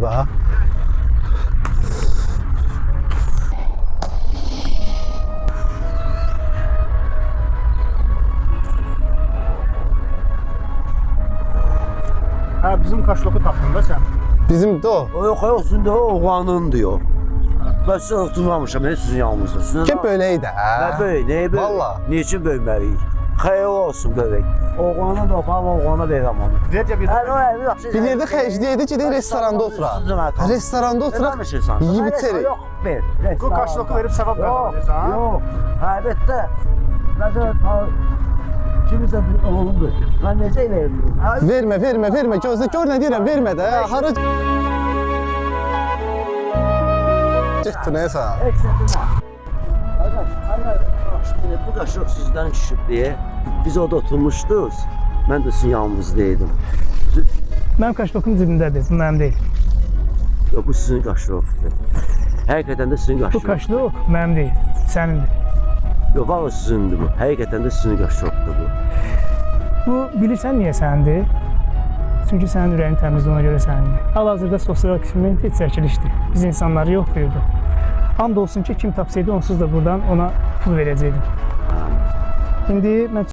bax. Hə, bizim kaşloku tapdın da sən. Bizim də o. O yox, yoxsun da oğlanın diyor. Ben size oturmamışım, hiç sizin yanınızda. Ki böyleydi hə. Ne böyle, ne böyle? Valla. Niçin bölmeliyik? Hayır olsun bebek. Oğlana da falan oğlana verəm onu. Necə bir Her o evi yaxşı. Bir yerdə xərcləyədi ki, restoranda oturaq. Restoranda oturaq. Eləmişsən. Yeyib içərik. Yox, ver. bu kaşloku verib sevap kazanırsan. Yox, əlbəttə. Məsələn, kimsə bir oğlum götür. Mən necə eləyim? Vermə. Gözlə gör nə deyirəm, vermə də. Hara Getdi nəyəsə. Şimdi bu kaşık sizden düşüp diye biz orada oturmuşduk. Ben de sizin yanınızdaydım. Mənim kaşlokum cibimdədir, bu mənim deyil. Yok, bu sizin kaşıkdır. Hakikaten de sizin Bu kaşık. kaşlok mənim deyil, sənindir. Yok, var sizindir bu. Hakikaten de sizin kaşıkdır bu. Bu bilirsən niyə sənindir? Çünki sənin ürəyin təmizdir, ona görə sənindir. Hal-hazırda sosial eksperiment heç çəkilişdir. Biz insanları yoxlayırdıq. And olsun ki, kim tapsaydı onsuz da buradan ona pul verəcəkdim. İndi mən